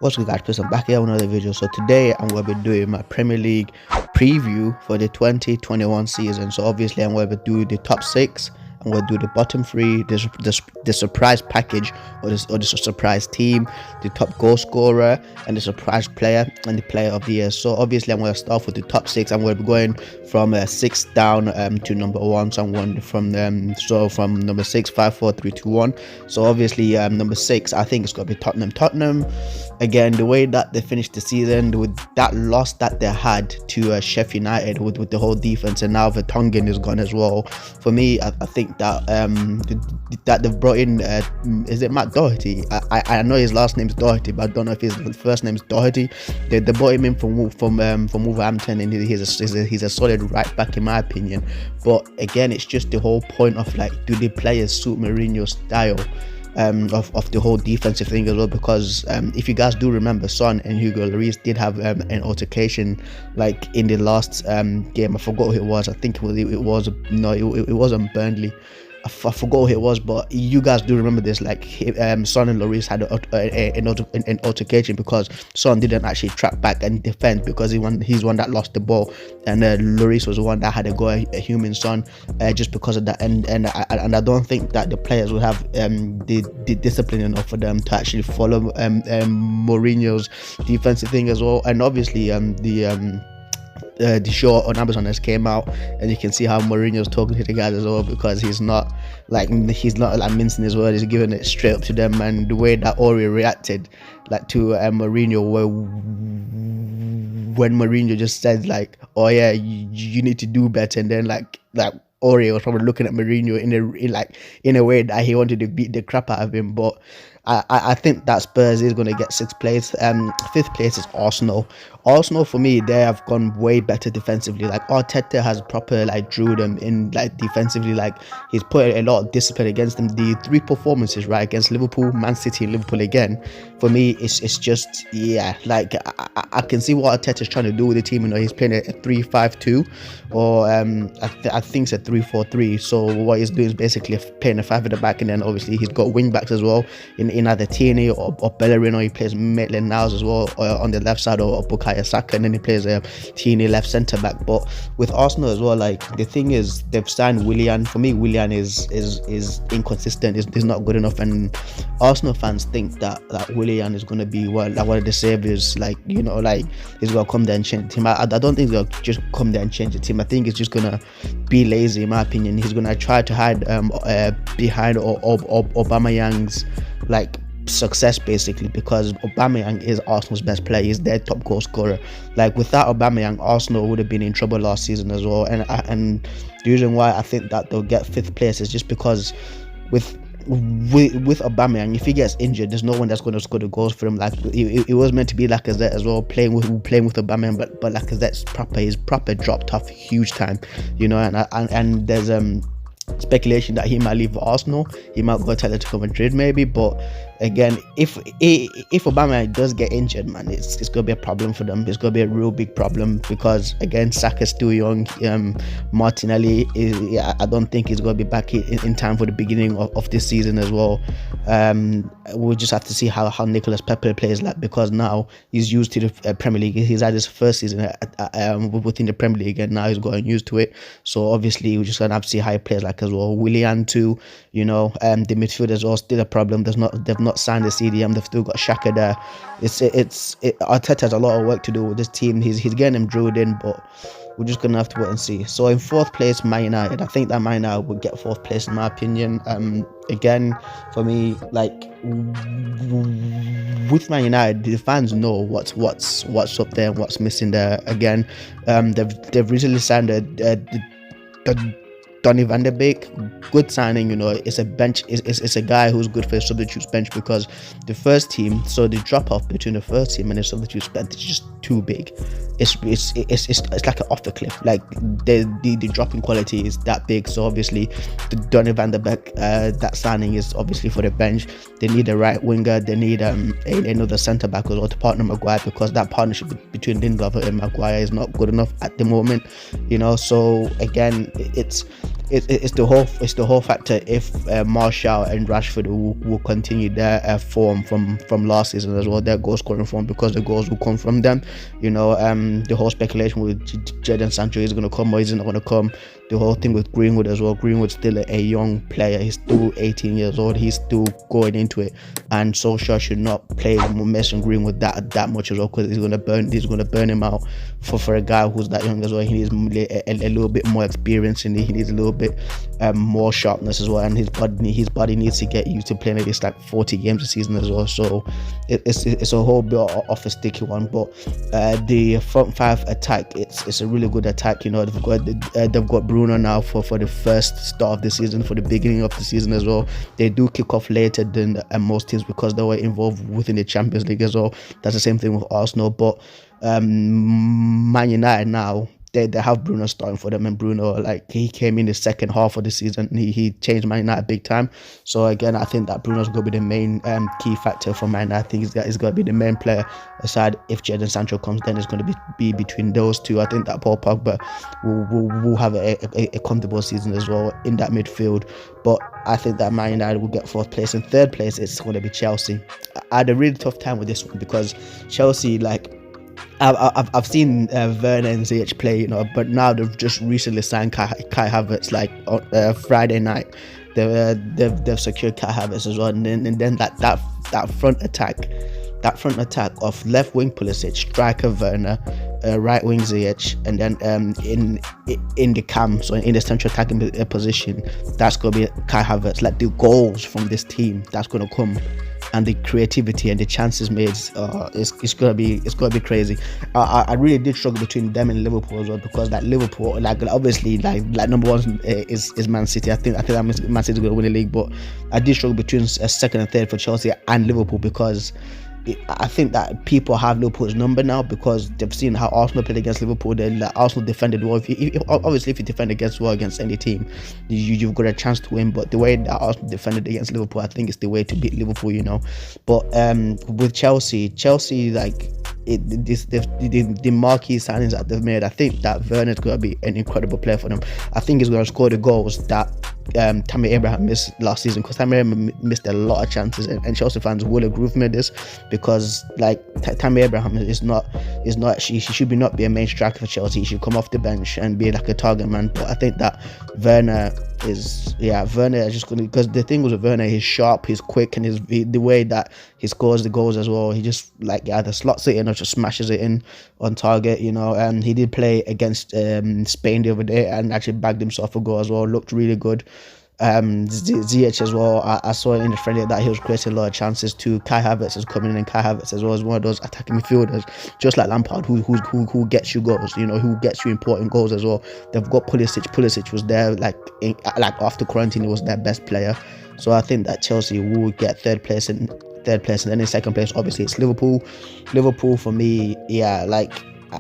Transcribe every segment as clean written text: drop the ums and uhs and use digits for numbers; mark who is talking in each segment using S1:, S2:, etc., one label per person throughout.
S1: What's good, guys? Please, I'm back here with another video. So today I'm going to be doing my Premier League preview for the 2021 season. So obviously I'm going to do the top 6. I'm going to do the bottom 3, the surprise package or the surprise team, the top goal scorer and the surprise player and the player of the year. So obviously I'm going to start with the top 6. I'm going to be going from 6 down to number 1. So I'm going from number 6, 5, 4, 3, 2, 1. So obviously number 6, I think it's going to be Tottenham. Again, the way that they finished the season with that loss that they had to Sheffield United with the whole defense, and now Vertonghen is gone as well. For me, I think that that they've brought in is it Matt Doherty? I know his last name's Doherty, but I don't know if his first name's Doherty. They brought him in from Wolverhampton, and he's a solid right back in my opinion. But again, it's just the whole point of like, do the players suit Mourinho's style of the whole defensive thing as well? Because if you guys do remember, Son and Hugo Lloris did have an altercation like in the last game. I forgot who it was. I think it wasn't Burnley. I forgot who it was, but you guys do remember this. Like Son and Lloris had an altercation because Son didn't actually track back and defend because he's one that lost the ball, and Lloris was the one that had to go a human Son just because of that. And I don't think that the players will have the discipline enough for them to actually follow Mourinho's defensive thing as well. And obviously the show on Amazon has came out, and you can see how Mourinho's talking to the guys as well, because he's not like mincing his words. He's giving it straight up to them. And the way that Ori reacted like to Mourinho, when Mourinho just said like, oh yeah, you need to do better, and then like Ori was probably looking at Mourinho in a way that he wanted to beat the crap out of him. But I think that Spurs is going to get 6th place. 5th place is Arsenal. Arsenal, for me, they have gone way better defensively. Like Arteta has proper like drew them in like defensively. Like he's put a lot of discipline against them. The 3 performances right against Liverpool, Man City, and Liverpool again. For me, it's just, yeah. Like I can see what Arteta's trying to do with the team. You know, he's playing a 3-5-2, or I think it's a 3-4-3. So what he's doing is basically playing a 5 at the back, and then obviously he's got wing backs as well in either Tierney or Bellerin, or he plays Maitland-Niles as well on the left side, or Bukayo Saka, and then he plays Tierney left centre back. But with Arsenal as well, like the thing is they've signed Willian. For me, Willian is inconsistent. Is not good enough, and Arsenal fans think that Willian is going to be one of the saviors. Like, you know, like he's going to come there and change the team. I don't think he's going to just come there and change the team. I think he's just going to be lazy, in my opinion. He's going to try to hide behind Aubameyang's like success, basically, because Aubameyang is Arsenal's best player. He's their top goal scorer. Like without Aubameyang, Arsenal would have been in trouble last season as well. And the reason why I think that they'll get 5th place is just because with Aubameyang, if he gets injured, there's no one that's going to score the goals for him. Like it was meant to be Lacazette as well, playing with Aubameyang, but Lacazette's proper dropped off huge time, you know. And there's speculation that he might leave for Arsenal. He might go to Atletico Madrid maybe. But again, if Aubameyang does get injured, man, it's gonna be a problem for them. It's gonna be a real big problem, because again, Saka's still young. Martinelli I don't think he's gonna be back in time for the beginning of this season as well. We'll just have to see how Nicolas Pepe plays, like, because now he's used to the Premier League. He's had his first season within the Premier League, and now he's gotten used to it. So obviously we're just gonna have to see how he plays like as well. Willian too, you know. The midfield as well, still a problem. They've not signed the CDM. They've still got Xhaka there. Arteta has a lot of work to do with this team. He's getting them drilled in, but we're just gonna have to wait and see. So in 4th place, Man United. I think that Man United would get 4th place in my opinion. Again, for me, like with Man United, the fans know what's up there and what's missing there. Again, they've recently signed Donny van de Beek. Good signing, you know. It's a bench. It's a guy who's good for a substitutes bench, because the first team, so the drop off between the first team and the substitutes bench is just too big. It's like an off the cliff. Like the dropping quality is that big. So obviously the Donny van de Beek that signing is obviously for the bench. They need a right winger. They need another centre back as well to partner Maguire, because that partnership between Lingard and Maguire is not good enough at the moment, you know. So again, it's it's the whole factor if Martial and Rashford will continue their form from last season as well, their goal scoring form, because the goals will come from them. The whole speculation with Jadon Sancho is going to come or is not going to come. The whole thing with Greenwood as well. Greenwood's still a young player. He's still 18 years old. He's still going into it, and Solskjaer should not play Mason Greenwood that much as well, because he's going to burn him out. For a guy who's that young as well, he needs a little bit more experience, and he needs a little bit more sharpness as well, and his body needs to get used to playing at least like 40 games a season as well. So it's a whole bit of a sticky one. But the front five attack, it's a really good attack. They've got Bruno now for the first start of the season, for the beginning of the season as well. They do kick off later than most teams because they were involved within the Champions League as well. That's the same thing with Arsenal. But Man United now, they have Bruno starting for them, and Bruno, like, he came in the second half of the season. He changed Man United big time. So again, I think that Bruno's going to be the main key factor for Man United. I think he's going to be the main player. Aside, if Jadon Sancho comes, then it's going to be between those two. I think that Paul Pogba will have a comfortable season as well in that midfield. But I think that Man United will get fourth place. And third place, it's going to be Chelsea. I had a really tough time with this one because Chelsea, like, I've seen Werner and Ziyech play, but now they've just recently signed Kai Havertz, like on Friday night. They've secured Kai Havertz as well, and then that front attack of left wing Pulisic, striker Werner, right wing Ziyech, and then in the cam, so in the central attacking position, that's gonna be Kai Havertz. Like, the goals from this team that's gonna come, and the creativity and the chances made, it's gonna be crazy. I really did struggle between them and Liverpool as well, because like Liverpool, like, obviously like number one is Man City. I think that Man City is gonna win the league, but I did struggle between second and third for Chelsea and Liverpool, because I think that people have Liverpool's number now because they've seen how Arsenal played against Liverpool. Then, like, Arsenal defended well. Obviously, if you defend against any team, you've got a chance to win. But the way that Arsenal defended against Liverpool, I think it's the way to beat Liverpool. But with Chelsea, like, the marquee signings that they've made, I think that Werner's going to be an incredible player for them. I think he's going to score the goals that Tammy Abraham missed last season, because Tammy Abraham missed a lot of chances, and Chelsea fans will agree with me this, because like Tammy Abraham she should not be a main striker for Chelsea. He should come off the bench and be like a target man. But I think that Werner is just going to, because the thing with Werner, he's sharp, he's quick, and the way that he scores the goals as well, he just like either slots it in or just smashes it in on target. He did play against Spain the other day and actually bagged himself a goal as well. Looked really good. Ziyech as well, I saw in the friendly that he was creating a lot of chances too. Kai Havertz is coming in, and Kai Havertz as well is one of those attacking midfielders, just like Lampard, who gets you goals, who gets you important goals as well. They've got Pulisic was there, like after quarantine, he was their best player. So I think that Chelsea will get third place, and then in second place, obviously, it's Liverpool. Liverpool for me, like,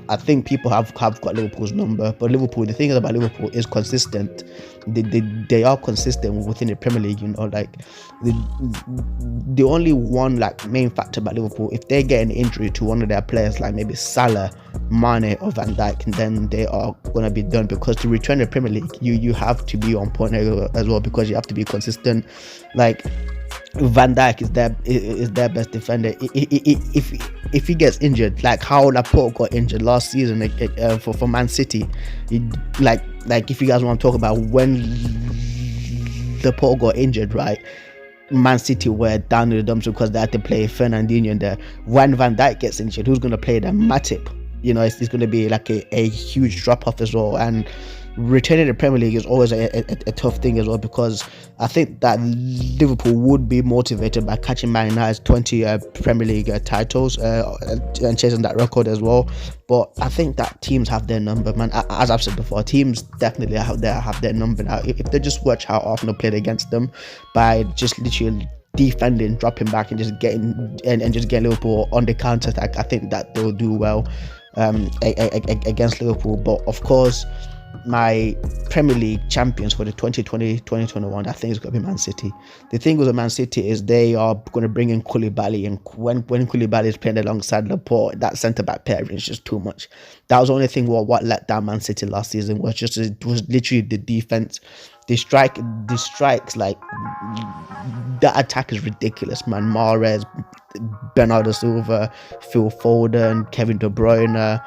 S1: I think people have got Liverpool's number, but Liverpool, the thing about Liverpool is consistent. They are consistent within the Premier League. Like, the only one like main factor about Liverpool, if they get an injury to one of their players, like maybe Salah, Mane, or Van Dijk, then they are gonna be done, because to return to the Premier League, you have to be on point as well, because you have to be consistent. Like, Van Dijk is their best defender. If he gets injured, like how Laporte got injured last season for Man City, like if you guys want to talk about when Laporte got injured, right? Man City were down in the dumps because they had to play Fernandinho in there. When Van Dijk gets injured, who's going to play them? Matip. It's going to be like a huge drop off as well. And returning to the Premier League is always a tough thing as well, because I think that Liverpool would be motivated by catching Man United's 20 Premier League titles and chasing that record as well. But I think that teams have their number, man. As I've said before, teams definitely have their number now. If they just watch how Arsenal played against them by just literally defending, dropping back, and just getting Liverpool on the counter attack, I think that they'll do well against Liverpool. But of course, my Premier League champions for the 2020-2021, I think it's going to be Man City. The thing with Man City is they are going to bring in Koulibaly, and when Koulibaly is playing alongside Laporte, that centre-back pairing is just too much. That was the only thing what let down Man City last season, was literally the defense. The strikes, like, that attack is ridiculous, man. Mahrez, Bernardo Silva, Phil Foden, Kevin De Bruyne,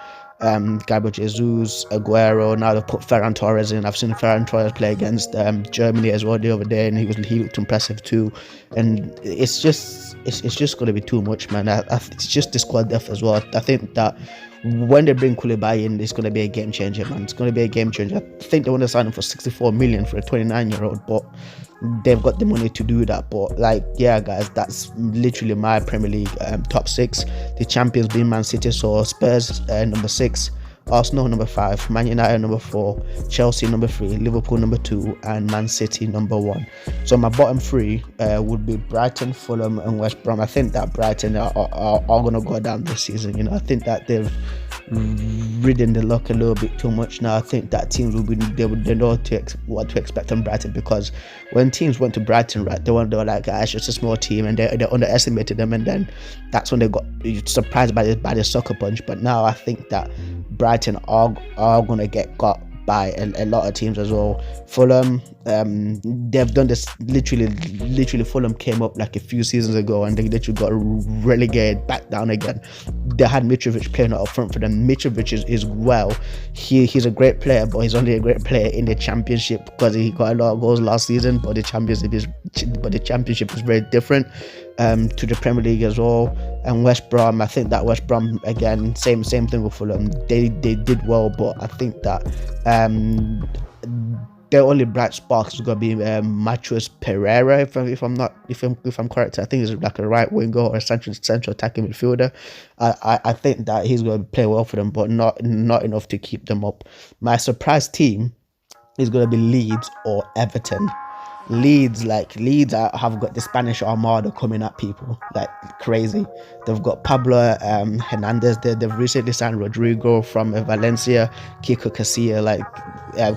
S1: Gabriel Jesus, Aguero. Now they've put Ferran Torres in. I've seen Ferran Torres play against Germany as well the other day, and he looked impressive too. And it's just going to be too much, man. It's just the squad depth as well. I think that when they bring Koulibaly in, it's going to be a game changer, man. It's going to be a game changer. I think they want to sign him for 64 million for a 29-year-old, but they've got the money to do that. But like, yeah, guys, that's literally my Premier League top 6. The champions being Man City, so Spurs number 6, Arsenal number 5, Man United number 4, Chelsea number 3, Liverpool number 2, and Man City number 1. So my bottom 3 would be Brighton, Fulham, and West Brom. I think that Brighton are going to go down this season. You know, I think that they've ridden the luck a little bit too much now. I think that teams they know what to expect from Brighton, because when teams went to Brighton, right, they were like, it's just a small team, and they underestimated them, and then that's when they got surprised by the sucker punch. But now I think that Brighton are going to get got by a lot of teams as well. Fulham, they've done this literally. Fulham came up like a few seasons ago, and they literally got relegated back down again. They had Mitrovic playing up front for them. Mitrovic is well, he's a great player, but he's only a great player in the Championship, because he got a lot of goals last season. But the Championship is very different to the Premier League as well. And West Brom, I think that West Brom, again, same thing with Fulham. They did well, but I think that their only bright spark is going to be Matheus Pereira, if I'm correct. I think he's like a right winger or a central attacking midfielder. I think that he's going to play well for them, but not enough to keep them up. My surprise team is going to be Leeds or Everton. Leeds have got the Spanish Armada coming at people like crazy. They've got Pablo Hernandez. They've recently signed Rodrigo from Valencia, Kiko Casilla,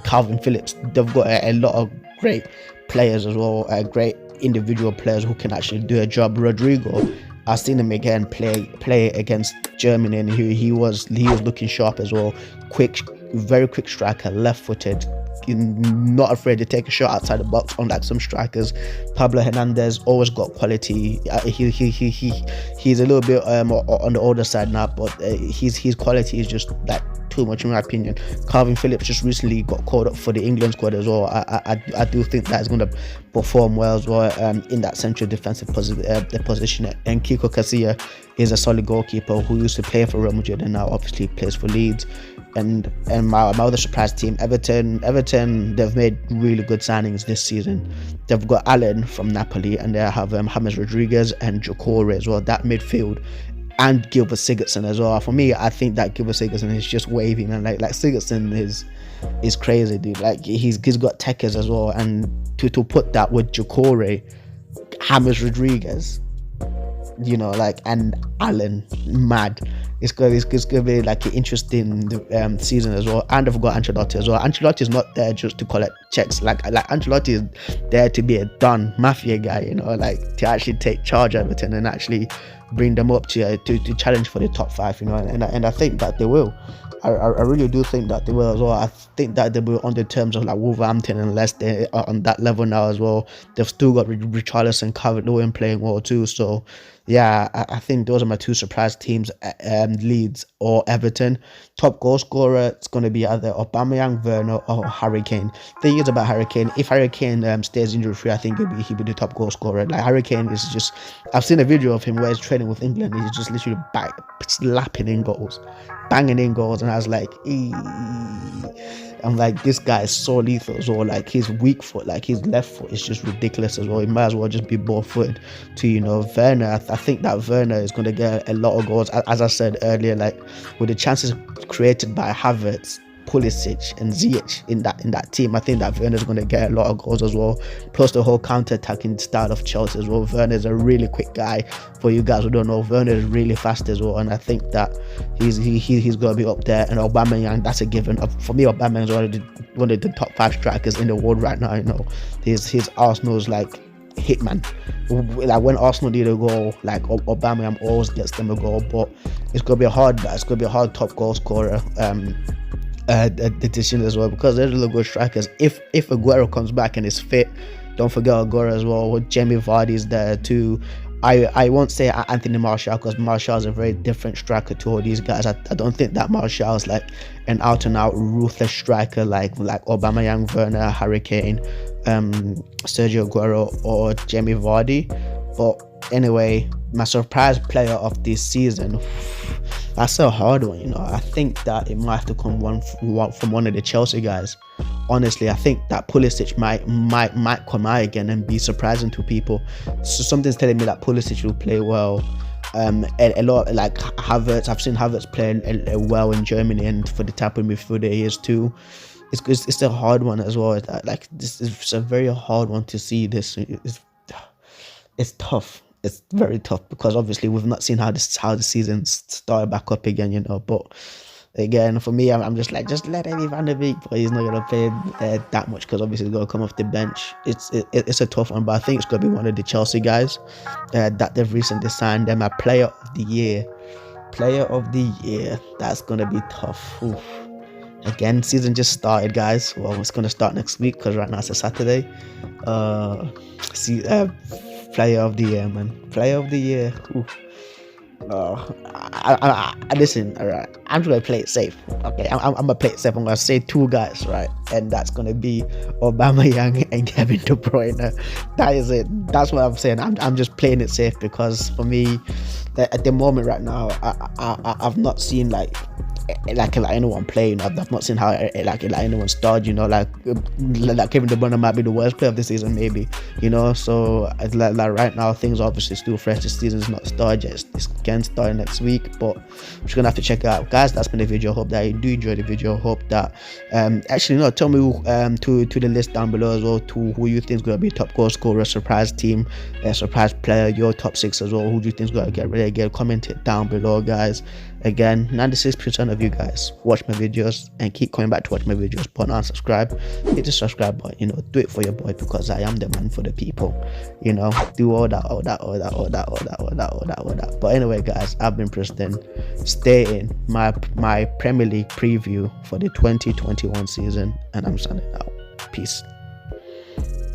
S1: Calvin Phillips. They've got a lot of great players as well, great individual players who can actually do a job. Rodrigo, I've seen him again play against Germany, and he was looking sharp as well. Very quick striker, left-footed, not afraid to take a shot outside the box, unlike some strikers. Pablo Hernandez always got quality. He's a little bit on the older side now, but his quality is just like too much in my opinion. Calvin Phillips just recently got called up for the England squad as well. I do think that is going to perform well as well in that central defensive position. And Kiko Casilla is a solid goalkeeper who used to play for Real Madrid and now obviously plays for Leeds. And my other surprise team, Everton, they've made really good signings this season. They've got Allen from Napoli, and they have James Rodriguez and Jocore as well. That midfield, and Gilbert Sigurdsson as well. For me, I think that Gilbert Sigurdsson is just wavy, man. Like Sigurdsson is crazy, dude. Like he's got techers as well, and to put that with Jocore, James Rodriguez, you know, like, and Allen, mad. It's gonna be like an interesting season as well. And I've got Ancelotti as well. Ancelotti is not there just to collect checks. Like Ancelotti is there to be a Don Mafia guy, you know, like to actually take charge of Everton and actually bring them up to challenge for the top 5, you know. And I think that they will. I really do think that they will as well. I think that they will on the terms of like Wolverhampton and Leicester on that level now as well. They've still got Richarlison, Calvert-Lewin playing well too. So yeah, I think those are my 2 surprise teams, Leeds or Everton. Top goal scorer, it's going to be either Aubameyang, Werner or Harry Kane. The thing is about Harry Kane, if Harry Kane stays injury free, I think he'll be the top goal scorer. Like Harry Kane is just, I've seen a video of him where he's training with England. He's just literally slapping in goals, banging in goals, and I was like, I'm like, this guy is so lethal as well. Like his weak foot, like his left foot is just ridiculous as well. He might as well just be both footed to, you know, Werner. I think that Werner is going to get a lot of goals. As I said earlier, like with the chances created by Havertz, Pulisic and Ziyech in that team. I think that Werner's going to get a lot of goals as well. Plus the whole counter-attacking style of Chelsea as well. Werner's a really quick guy. For you guys who don't know, Werner is really fast as well, and I think that he's going to be up there. And Aubameyang, that's a given. For me, Aubameyang is already one of the top 5 strikers in the world right now. You know, his Arsenal's like hitman. Like when Arsenal need a goal, like Aubameyang always gets them a goal. But it's gonna be a hard top goal scorer decision as well, because they're really good strikers. If Aguero comes back and is fit, don't forget Aguero as well. Jamie Vardy's there too. I won't say Anthony Martial, because Martial is a very different striker to all these guys. I don't think that Martial is like an out and out ruthless striker like Aubameyang, Werner, Harry Kane, Sergio Aguero or Jamie Vardy. But anyway, my surprise player of this season, that's a hard one, you know. I think that it might have to come from one of the Chelsea guys. Honestly, I think that Pulisic might come out again and be surprising to people. So something's telling me that Pulisic will play well. A lot like Havertz. I've seen Havertz playing well in Germany, and for the type of midfielder he is too. It's a hard one as well. Like this is a very hard one to see. It's tough. It's very tough, because obviously we've not seen how the season started back up again, you know. But again, for me, I'm just like, just let Eddie Van der Beek, but he's not gonna play that much, because obviously he's gonna come off the bench. It's a tough one, but I think it's gonna be one of the Chelsea guys that they've recently signed. Them a player of the year. That's gonna be tough. Oof. Again, season just started, guys. Well, it's gonna start next week, because right now it's a Saturday. Player of the year, man. Player of the year. Listen, all right. I'm just gonna play it safe. Okay, I'm gonna play it safe. I'm gonna say 2 guys, right? And that's gonna be Aubameyang and Kevin De Bruyne. That is it. That's what I'm saying. I'm just playing it safe, because for me, at the moment right now, I've not seen like anyone play. You know, I've not seen how anyone start. You know, like Kevin De Bruyne might be the worst player of the season, maybe. You know, so like right now things are obviously still fresh. The season's not started yet. It's again starting next week, but I'm just gonna have to check it out, guys. That's been the video. Hope that you do enjoy the video. Hope that actually no, tell me to the list down below as well, to who you think is gonna be top goal scorer, surprise team, surprise player, your top 6 as well. Who do you think is gonna get relegated? Comment it down below, guys. Again, 96% of you guys watch my videos and keep coming back to watch my videos, but unsubscribe. Hit the subscribe button, you know, do it for your boy, because I am the man for the people, you know. Do all that. But anyway, guys, I've been Preston. Stay in my Premier League preview for the 2021 season, and I'm signing out. Peace.